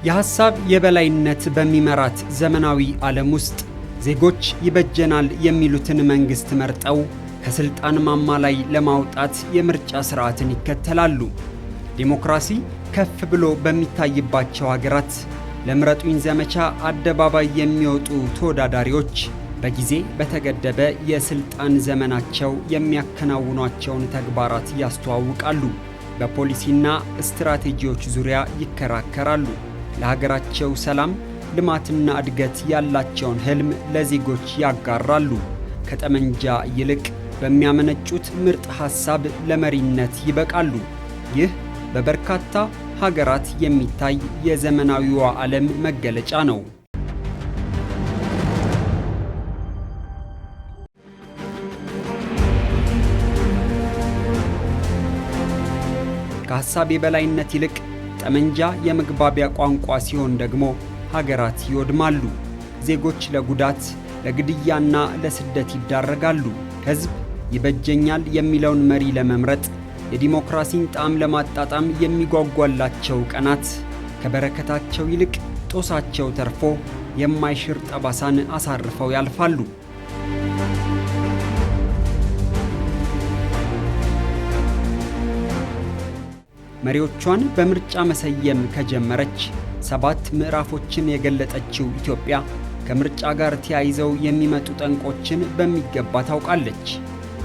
የሐሳብ የበላይነት በሚመራት ዘመናዊ ዓለም ውስጥ ዜጎች ይበጀናል የሚሉትን መንግስት መርጠው ከስልጣን ማማ ላይ ለማውጣት የምርጫ ስርዓትን ይከተላሉ። ዲሞክራሲ ከፍ ብሎ በሚታይባቸው ሀገራት ለምረጡኝ ዘመቻ አደባባይ የሚወጡ ተወዳዳሪዎች በጊዜ በተገደበ የስልጣን ዘመናቸው የሚያከናውኗቸውን ተግባራት ያስተዋውቃሉ። በፖሊሲና ስትራቴጂዎች ዙሪያ ይከራከራሉ። ለሀገራቸው ሰላም፣ ልማትና እድገት ያላቸውን ህልም ለዜጎች ያጋራሉ። ከጠመንጃ ይልቅ በሚያመነጩት ምርጥ ሐሳብ ለመሪነት ይበቃሉ። ይህ በበርካታ ሀገራት የሚታይ የዘመናዊዋ ዓለም መገለጫ ነው። ከሐሳብ የበላይነት ይልቅ ጠመንጃ የመግባቢያ ቋንቋ ሲሆን ደግሞ ሀገራት ይወድማሉ። ዜጎች ለጉዳት፣ ለግድያና ለስደት ይዳረጋሉ። ህዝብ ይበጀኛል የሚለውን መሪ ለመምረጥ የዲሞክራሲን ጣዕም ለማጣጣም የሚጓጓላቸው ቀናት ከበረከታቸው ይልቅ ጦሳቸው ተርፎ የማይሽር ጠባሳን አሳርፈው ያልፋሉ። መሪዎቿን በምርጫ መሰየም ከጀመረች 7 ምዕራፎችን የገለጠችው ኢትዮጵያ ከምርጫ ጋር ተያይዘው የሚመጡ ጠንቆችን በሚገባ ታውቃለች።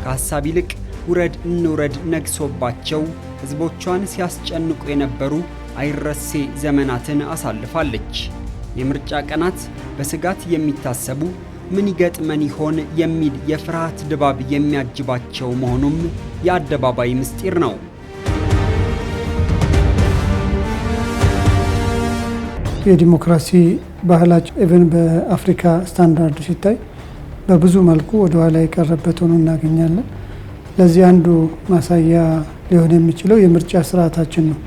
ከሐሳብ ይልቅ ውረድ እንውረድ ነግሶባቸው ህዝቦቿን ሲያስጨንቁ የነበሩ አይረሴ ዘመናትን አሳልፋለች። የምርጫ ቀናት በስጋት የሚታሰቡ ምን ይገጥመን ይሆን የሚል የፍርሃት ድባብ የሚያጅባቸው መሆኑም የአደባባይ ምስጢር ነው። የዲሞክራሲ ባህላችን ኢቭን በአፍሪካ ስታንዳርድ ሲታይ በብዙ መልኩ ወደ ኋላ የቀረበት ሆኖ እናገኛለን። ለዚህ አንዱ ማሳያ ሊሆን የሚችለው የምርጫ ስርዓታችን ነው።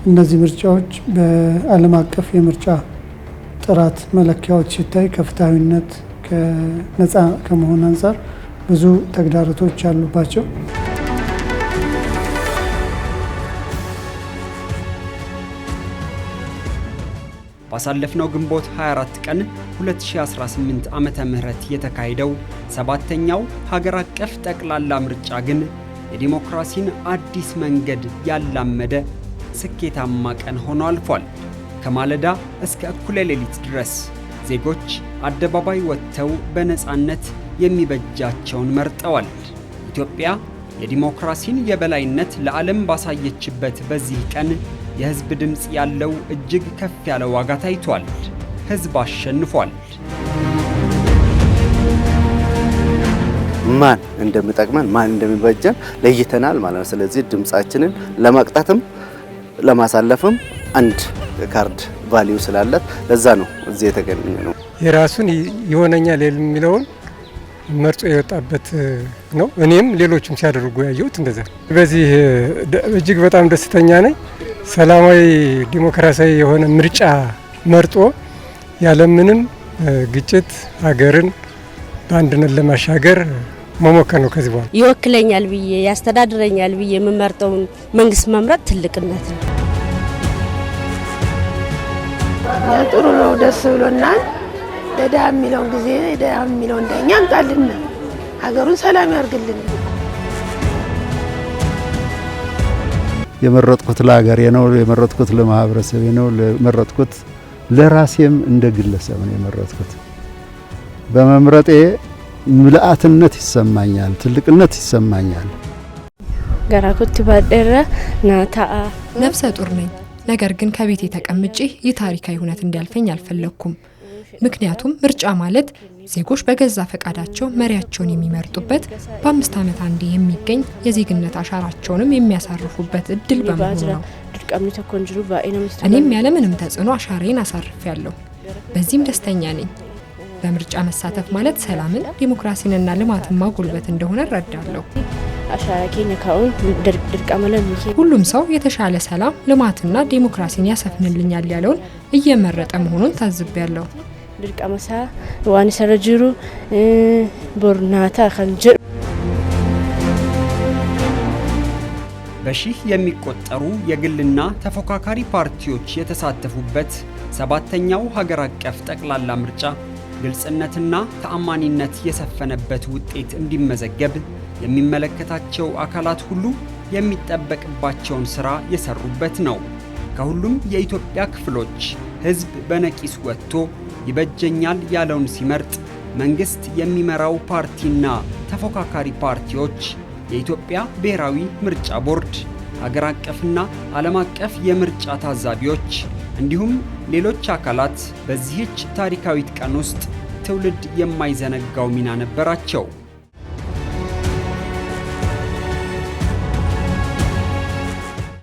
እነዚህ ምርጫዎች በዓለም አቀፍ የምርጫ ጥራት መለኪያዎች ሲታይ ከፍትሃዊነት፣ ከነፃ ከመሆን አንጻር ብዙ ተግዳሮቶች አሉባቸው። ባሳለፍነው ግንቦት 24 ቀን 2018 ዓመተ ምህረት የተካሄደው 7ኛው ሀገር አቀፍ ጠቅላላ ምርጫ ግን የዲሞክራሲን አዲስ መንገድ ያላመደ ስኬታማ ቀን ሆኖ አልፏል። ከማለዳ እስከ እኩለ ሌሊት ድረስ ዜጎች አደባባይ ወጥተው በነፃነት የሚበጃቸውን መርጠዋል። ኢትዮጵያ የዲሞክራሲን የበላይነት ለዓለም ባሳየችበት በዚህ ቀን የህዝብ ድምጽ ያለው እጅግ ከፍ ያለ ዋጋ ታይቷል። ህዝብ አሸንፏል። ማን እንደሚጠቅመን ማን እንደሚበጀን ለይተናል ማለት ነው። ስለዚህ ድምጻችንን ለማቅጣትም ለማሳለፍም አንድ ካርድ ቫልዩ ስላላት ለዛ ነው እዚህ የተገኘ ነው። የራሱን ይሆነኛል የሚለውን መርጦ የወጣበት ነው። እኔም ሌሎችም ሲያደርጉ ያየሁት እንደዛ። በዚህ እጅግ በጣም ደስተኛ ነኝ። ሰላማዊ ዲሞክራሲያዊ የሆነ ምርጫ መርጦ ያለምንም ግጭት ሀገርን በአንድነት ለማሻገር መሞከር ነው። ከዚህ በኋላ ይወክለኛል ብዬ ያስተዳድረኛል ብዬ የምመርጠውን መንግስት መምረጥ ትልቅነት ነው። ጥሩ ነው። ደስ ብሎናል። ለድሃ የሚለውን ጊዜ ድሃ የሚለውን ዳኛ አምጣልን፣ ሀገሩን ሰላም ያርግልን። የመረጥኩት ለሀገሬ ነው፣ የመረጥኩት ለማህበረሰቤ ነው፣ የመረጥኩት ለራሴም እንደ ግለሰብ ነው የመረጥኩት። በመምረጤ ምልአትነት ይሰማኛል፣ ትልቅነት ይሰማኛል። ገራኩት ባደረ ናታ ነፍሰ ጡር ነኝ። ነገር ግን ከቤቴ ተቀምጬ ይህ ታሪካዊ ሁነት እንዲያልፈኝ አልፈለኩም። ምክንያቱም ምርጫ ማለት ዜጎች በገዛ ፈቃዳቸው መሪያቸውን የሚመርጡበት በ5 ዓመት አንዴ የሚገኝ የዜግነት አሻራቸውንም የሚያሳርፉበት እድል በመሆኑ ነው። እኔም ያለምንም ተጽዕኖ አሻራዬን አሳርፌያለሁ። በዚህም ደስተኛ ነኝ። በምርጫ መሳተፍ ማለት ሰላምን፣ ዲሞክራሲንና ልማትን ማጎልበት እንደሆነ እረዳለሁ። ሁሉም ሰው የተሻለ ሰላም፣ ልማትና ዲሞክራሲን ያሰፍንልኛል ያለውን እየመረጠ መሆኑን ታዝቤያለሁ። ድርቀመሳ ዋን ሰረጅሩ ቦርናታ ከንጀ በሺህ የሚቆጠሩ የግልና ተፎካካሪ ፓርቲዎች የተሳተፉበት 7ኛው ሀገር አቀፍ ጠቅላላ ምርጫ ግልጽነትና ተአማኒነት የሰፈነበት ውጤት እንዲመዘገብ የሚመለከታቸው አካላት ሁሉ የሚጠበቅባቸውን ሥራ የሰሩበት ነው። ከሁሉም የኢትዮጵያ ክፍሎች ሕዝብ በነቂስ ወጥቶ ይበጀኛል ያለውን ሲመርጥ መንግስት የሚመራው ፓርቲና ተፎካካሪ ፓርቲዎች፣ የኢትዮጵያ ብሔራዊ ምርጫ ቦርድ፣ ሀገር አቀፍና ዓለም አቀፍ የምርጫ ታዛቢዎች እንዲሁም ሌሎች አካላት በዚህች ታሪካዊት ቀን ውስጥ ትውልድ የማይዘነጋው ሚና ነበራቸው።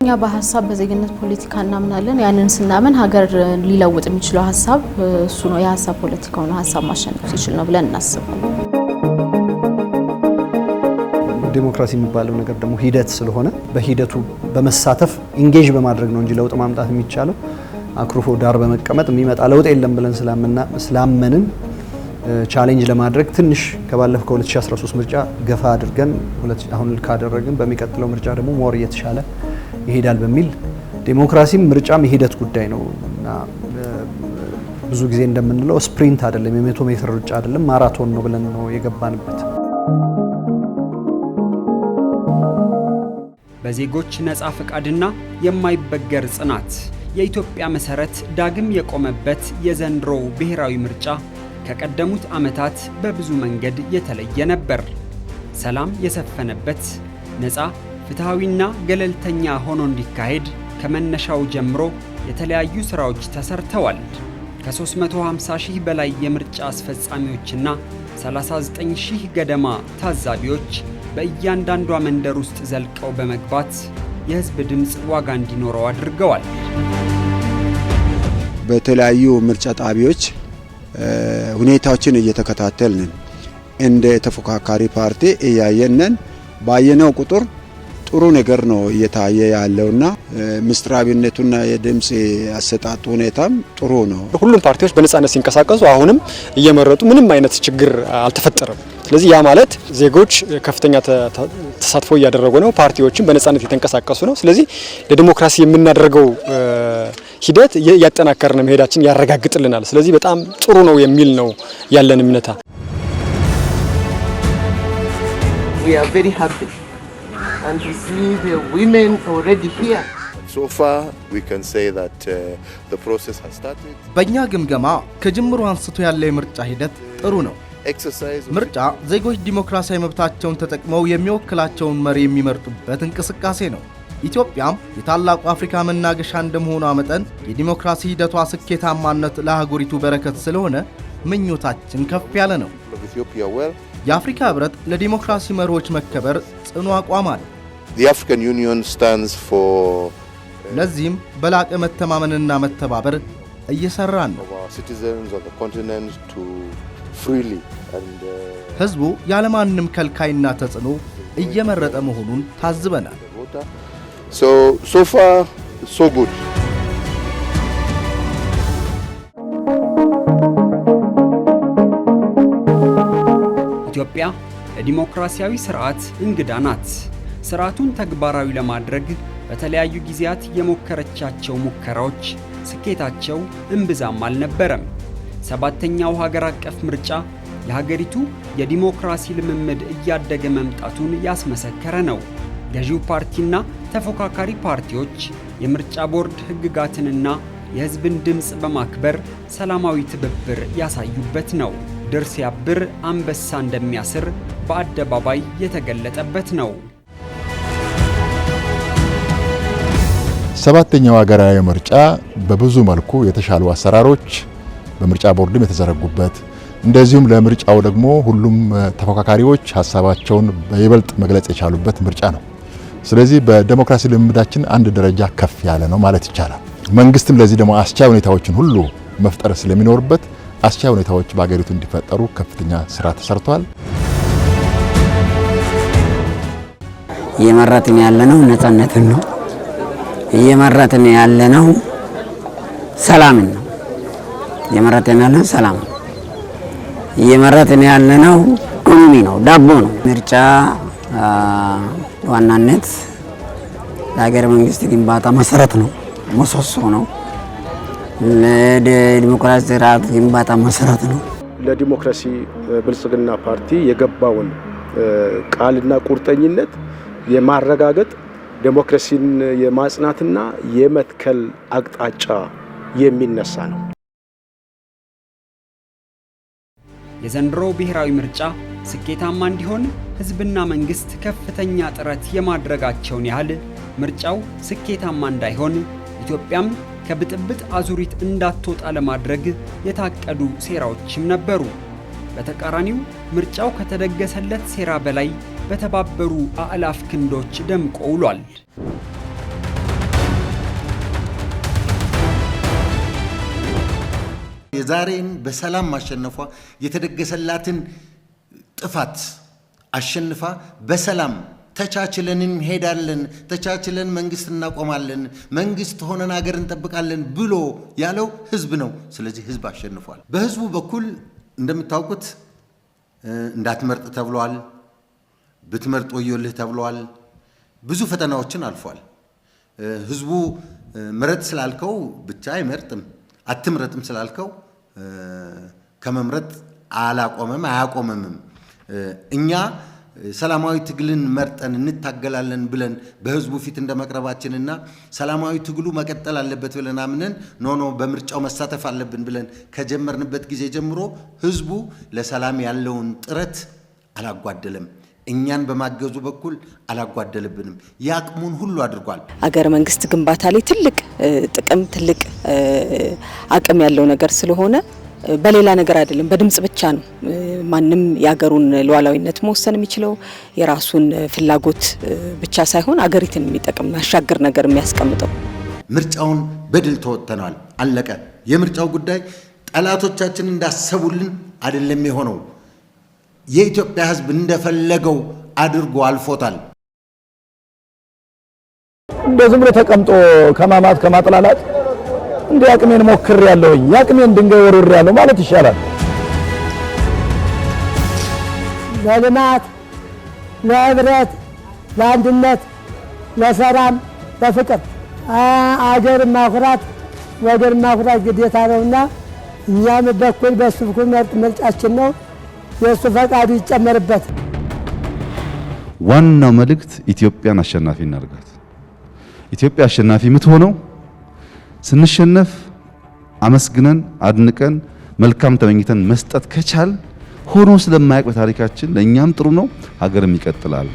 እኛ በሐሳብ በዜግነት ፖለቲካ እናምናለን። ያንን ስናምን ሀገር ሊለውጥ የሚችለው ሐሳብ እሱ ነው። የሐሳብ ፖለቲካው ነው ሐሳብ ማሸነፍ ሲችል ነው ብለን እናስባለን። ዲሞክራሲ የሚባለው ነገር ደግሞ ሂደት ስለሆነ በሂደቱ በመሳተፍ ኢንጌጅ በማድረግ ነው እንጂ ለውጥ ማምጣት የሚቻለው አክሩፎ ዳር በመቀመጥ የሚመጣ ለውጥ የለም ብለን ስላመንን ቻሌንጅ ለማድረግ ትንሽ ከባለፈው ከ2013 ምርጫ ገፋ አድርገን አሁን ካደረግን በሚቀጥለው ምርጫ ደግሞ ሞር እየተሻለ ይሄዳል በሚል ዲሞክራሲም ምርጫም የሂደት ጉዳይ ነው እና ብዙ ጊዜ እንደምንለው ስፕሪንት አይደለም፣ የ100 ሜትር ሩጫ አይደለም፣ ማራቶን ነው ብለን ነው የገባንበት። በዜጎች ነፃ ፈቃድና የማይበገር ጽናት የኢትዮጵያ መሰረት ዳግም የቆመበት የዘንድሮው ብሔራዊ ምርጫ ከቀደሙት ዓመታት በብዙ መንገድ የተለየ ነበር። ሰላም የሰፈነበት፣ ነፃ ፍትሃዊና ገለልተኛ ሆኖ እንዲካሄድ ከመነሻው ጀምሮ የተለያዩ ስራዎች ተሰርተዋል። ከ350 ሺህ በላይ የምርጫ አስፈጻሚዎችና 39 ሺህ ገደማ ታዛቢዎች በእያንዳንዷ መንደር ውስጥ ዘልቀው በመግባት የህዝብ ድምፅ ዋጋ እንዲኖረው አድርገዋል። በተለያዩ ምርጫ ጣቢያዎች ሁኔታዎችን እየተከታተልን እንደ ተፎካካሪ ፓርቲ እያየነን ባየነው ቁጥር ጥሩ ነገር ነው እየታየ ያለውና ምስጥራዊነቱና የድምጽ አሰጣጡ ሁኔታም ጥሩ ነው። ሁሉም ፓርቲዎች በነጻነት ሲንቀሳቀሱ አሁንም እየመረጡ ምንም አይነት ችግር አልተፈጠረም። ስለዚህ ያ ማለት ዜጎች ከፍተኛ ተሳትፎ እያደረጉ ነው፣ ፓርቲዎችም በነጻነት እየተንቀሳቀሱ ነው። ስለዚህ ለዲሞክራሲ የምናደርገው ሂደት ያጠናከረን መሄዳችን ያረጋግጥልናል። ስለዚህ በጣም ጥሩ ነው የሚል ነው ያለን እምነታ። We are very happy and to see the women already here. So far we can say that the process has started. በእኛ ግምገማ ከጅምሩ አንስቶ ያለ የምርጫ ሂደት ጥሩ ነው። ምርጫ ዜጎች ዲሞክራሲያዊ መብታቸውን ተጠቅመው የሚወክላቸውን መሪ የሚመርጡበት እንቅስቃሴ ነው። ኢትዮጵያም የታላቁ አፍሪካ መናገሻ እንደመሆኗ መጠን የዲሞክራሲ ሂደቷ ስኬታማነት ለአህጉሪቱ በረከት ስለሆነ ምኞታችን ከፍ ያለ ነው። የአፍሪካ ህብረት ለዲሞክራሲ መርሆች መከበር ጽኑ አቋም አለ። The African Union stands for ለዚህም በላቀ መተማመንና መተባበር እየሰራን ነው። citizens of the continent to freely and ህዝቡ ያለማንም ከልካይና ተጽዕኖ እየመረጠ መሆኑን ታዝበናል። So far so good. ኢትዮጵያ ለዲሞክራሲያዊ ስርዓት እንግዳ ናት። ስርዓቱን ተግባራዊ ለማድረግ በተለያዩ ጊዜያት የሞከረቻቸው ሙከራዎች ስኬታቸው እምብዛም አልነበረም። 7ኛው ሀገር አቀፍ ምርጫ የሀገሪቱ የዲሞክራሲ ልምምድ እያደገ መምጣቱን ያስመሰከረ ነው። ገዢው ፓርቲና ተፎካካሪ ፓርቲዎች የምርጫ ቦርድ ህግጋትንና የህዝብን ድምፅ በማክበር ሰላማዊ ትብብር ያሳዩበት ነው። ድር ሲያብር አንበሳ እንደሚያስር በአደባባይ የተገለጠበት ነው። 7ኛው ሀገራዊ ምርጫ በብዙ መልኩ የተሻሉ አሰራሮች በምርጫ ቦርድም የተዘረጉበት፣ እንደዚሁም ለምርጫው ደግሞ ሁሉም ተፎካካሪዎች ሀሳባቸውን በይበልጥ መግለጽ የቻሉበት ምርጫ ነው። ስለዚህ በዲሞክራሲ ልምምዳችን አንድ ደረጃ ከፍ ያለ ነው ማለት ይቻላል። መንግስትም ለዚህ ደግሞ አስቻይ ሁኔታዎችን ሁሉ መፍጠር ስለሚኖርበት አስቻይ ሁኔታዎች በአገሪቱ እንዲፈጠሩ ከፍተኛ ስራ ተሰርቷል። እየመረጥን ያለነው ነጻነትን ነው። እየመረጥን ያለነው ሰላምን ነው። እየመረጥን ያለነው ሰላም ነው። እየመረጥን ያለነው ኢኮኖሚ ነው፣ ዳቦ ነው። ምርጫ ዋናነት ለሀገር መንግስት ግንባታ መሰረት ነው፣ ምሰሶ ነው። ለዲሞክራሲ ስርዓት ግንባታ መሰረት ነው። ለዲሞክራሲ ብልጽግና ፓርቲ የገባውን ቃልና ቁርጠኝነት የማረጋገጥ ዲሞክራሲን የማጽናትና የመትከል አቅጣጫ የሚነሳ ነው። የዘንድሮው ብሔራዊ ምርጫ ስኬታማ እንዲሆን ህዝብና መንግስት ከፍተኛ ጥረት የማድረጋቸውን ያህል ምርጫው ስኬታማ እንዳይሆን ኢትዮጵያም ከብጥብጥ አዙሪት እንዳትወጣ ለማድረግ የታቀዱ ሴራዎችም ነበሩ። በተቃራኒው ምርጫው ከተደገሰለት ሴራ በላይ በተባበሩ አእላፍ ክንዶች ደምቆ ውሏል። የዛሬን በሰላም ማሸነፏ የተደገሰላትን ጥፋት አሸንፋ በሰላም ተቻችለን እንሄዳለን፣ ተቻችለን መንግስት እናቆማለን፣ መንግስት ሆነን ሀገር እንጠብቃለን ብሎ ያለው ህዝብ ነው። ስለዚህ ህዝብ አሸንፏል። በህዝቡ በኩል እንደምታውቁት እንዳትመርጥ ተብሏል፣ ብትመርጥ ወዮልህ ተብሏል። ብዙ ፈተናዎችን አልፏል። ህዝቡ ምረጥ ስላልከው ብቻ አይመርጥም፣ አትምረጥም ስላልከው ከመምረጥ አላቆመም አያቆመምም። እኛ ሰላማዊ ትግልን መርጠን እንታገላለን ብለን በህዝቡ ፊት እንደመቅረባችንና ሰላማዊ ትግሉ መቀጠል አለበት ብለን አምነን ኖ በምርጫው መሳተፍ አለብን ብለን ከጀመርንበት ጊዜ ጀምሮ ህዝቡ ለሰላም ያለውን ጥረት አላጓደለም። እኛን በማገዙ በኩል አላጓደለብንም። ያቅሙን ሁሉ አድርጓል። አገር መንግስት ግንባታ ላይ ትልቅ ጥቅም ትልቅ አቅም ያለው ነገር ስለሆነ በሌላ ነገር አይደለም፣ በድምጽ ብቻ ነው ማንም ያገሩን ሉዓላዊነት መወሰን የሚችለው። የራሱን ፍላጎት ብቻ ሳይሆን አገሪትን የሚጠቅም አሻገር ነገር የሚያስቀምጠው። ምርጫውን በድል ተወጥተናል፣ አለቀ። የምርጫው ጉዳይ ጠላቶቻችን እንዳሰቡልን አይደለም የሆነው። የኢትዮጵያ ህዝብ እንደፈለገው አድርጎ አልፎታል። እንደዚህ ብሎ ተቀምጦ ከማማት ከማጥላላት እንደ አቅሜን ሞክር ያለውኝ ያቅሜን ድንጋይ ወርውር ያለው ማለት ይሻላል። ለልማት፣ ለህብረት፣ ለአንድነት፣ ለሰላም፣ ለፍቅር አገር ማኩራት ወገን ማኩራት ግዴታ ነውና እኛም በኩል በሱ በኩል ምርጫችን ነው። የሱ ፈቃዱ ይጨመርበት። ዋናው መልእክት ኢትዮጵያን አሸናፊ እናርጋት። ኢትዮጵያ አሸናፊ የምትሆነው ስንሸነፍ አመስግነን አድንቀን መልካም ተመኝተን መስጠት ከቻል ሆኖ ስለማያውቅ በታሪካችን ለእኛም ጥሩ ነው፣ ሀገርም ይቀጥላል።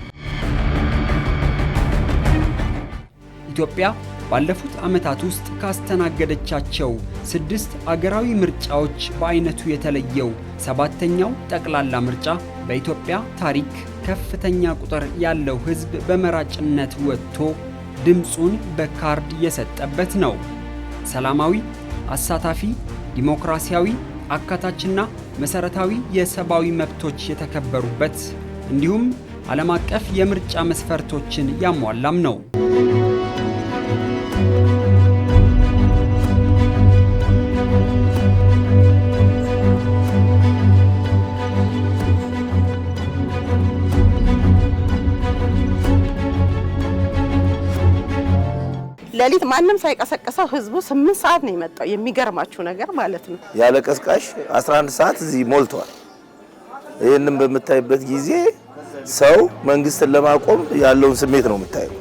ኢትዮጵያ ባለፉት ዓመታት ውስጥ ካስተናገደቻቸው 6 አገራዊ ምርጫዎች በአይነቱ የተለየው 7ኛው ጠቅላላ ምርጫ በኢትዮጵያ ታሪክ ከፍተኛ ቁጥር ያለው ህዝብ በመራጭነት ወጥቶ ድምጹን በካርድ የሰጠበት ነው። ሰላማዊ፣ አሳታፊ፣ ዲሞክራሲያዊ፣ አካታችና መሰረታዊ የሰብአዊ መብቶች የተከበሩበት እንዲሁም ዓለም አቀፍ የምርጫ መስፈርቶችን ያሟላም ነው። ሌሊት ማንም ሳይቀሰቀሰው ህዝቡ 8 ሰዓት ነው የመጣው። የሚገርማችሁ ነገር ማለት ነው ያለ ቀስቃሽ 11 ሰዓት እዚህ ሞልቷል። ይሄንን በምታይበት ጊዜ ሰው መንግስትን ለማቆም ያለውን ስሜት ነው የምታየው።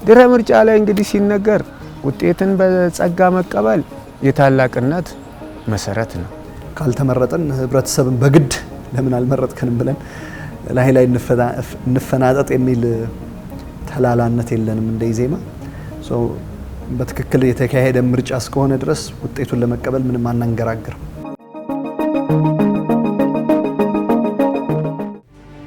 ድረ ምርጫ ላይ እንግዲህ ሲነገር ውጤትን በጸጋ መቀበል የታላቅነት መሰረት ነው። ካልተመረጠን ህብረተሰብን በግድ ለምን አልመረጥከንም ብለን ላይ እንፈናጠጥ የሚል ተላላነት የለንም። እንደ ኢዜማ በትክክል የተካሄደ ምርጫ እስከሆነ ድረስ ውጤቱን ለመቀበል ምንም አናንገራግርም።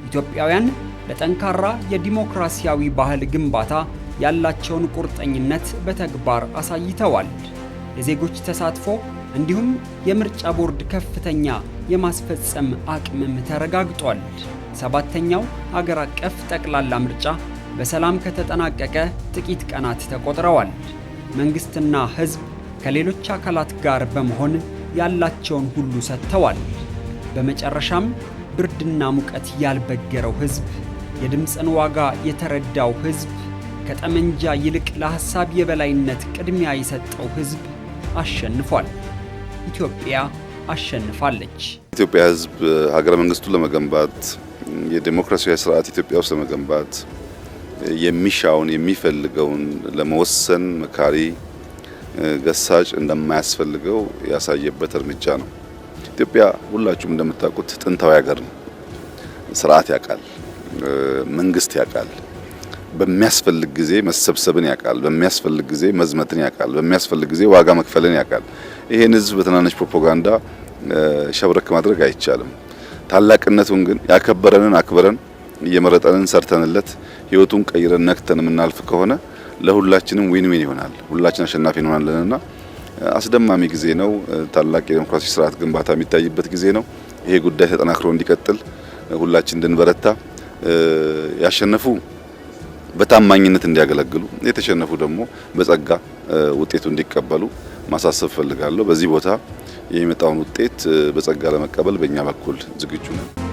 ኢትዮጵያውያን ለጠንካራ የዲሞክራሲያዊ ባህል ግንባታ ያላቸውን ቁርጠኝነት በተግባር አሳይተዋል። የዜጎች ተሳትፎ እንዲሁም የምርጫ ቦርድ ከፍተኛ የማስፈጸም አቅምም ተረጋግጧል። 7ኛው ሀገር አቀፍ ጠቅላላ ምርጫ በሰላም ከተጠናቀቀ ጥቂት ቀናት ተቆጥረዋል። መንግስትና ህዝብ ከሌሎች አካላት ጋር በመሆን ያላቸውን ሁሉ ሰጥተዋል። በመጨረሻም ብርድና ሙቀት ያልበገረው ህዝብ የድምፅን ዋጋ የተረዳው ህዝብ፣ ከጠመንጃ ይልቅ ለሐሳብ የበላይነት ቅድሚያ የሰጠው ህዝብ አሸንፏል። ኢትዮጵያ አሸንፋለች። ኢትዮጵያ ህዝብ ሀገረ መንግስቱን ለመገንባት የዲሞክራሲያዊ ስርዓት ኢትዮጵያ ውስጥ ለመገንባት የሚሻውን የሚፈልገውን ለመወሰን መካሪ ገሳጭ እንደማያስፈልገው ያሳየበት እርምጃ ነው። ኢትዮጵያ ሁላችሁም እንደምታውቁት ጥንታዊ ሀገር ነው። ስርዓት ያውቃል፣ መንግስት ያውቃል፣ በሚያስፈልግ ጊዜ መሰብሰብን ያውቃል፣ በሚያስፈልግ ጊዜ መዝመትን ያውቃል፣ በሚያስፈልግ ጊዜ ዋጋ መክፈልን ያውቃል። ይሄን ህዝብ በትናንሽ ፕሮፓጋንዳ ሸብረክ ማድረግ አይቻልም። ታላቅነቱን ግን ያከበረንን አክብረን እየመረጠንን ሰርተንለት ህይወቱን ቀይረን ነክተን የምናልፍ ከሆነ ለሁላችንም ዊን ዊን ይሆናል። ሁላችን አሸናፊ እንሆናለንና አስደማሚ ጊዜ ነው። ታላቅ የዲሞክራሲ ስርዓት ግንባታ የሚታይበት ጊዜ ነው። ይሄ ጉዳይ ተጠናክሮ እንዲቀጥል ሁላችን እንድንበረታ፣ ያሸነፉ በታማኝነት እንዲያገለግሉ፣ የተሸነፉ ደግሞ በጸጋ ውጤቱ እንዲቀበሉ ማሳሰብ ፈልጋለሁ። በዚህ ቦታ የሚመጣውን ውጤት በጸጋ ለመቀበል በእኛ በኩል ዝግጁ ነን።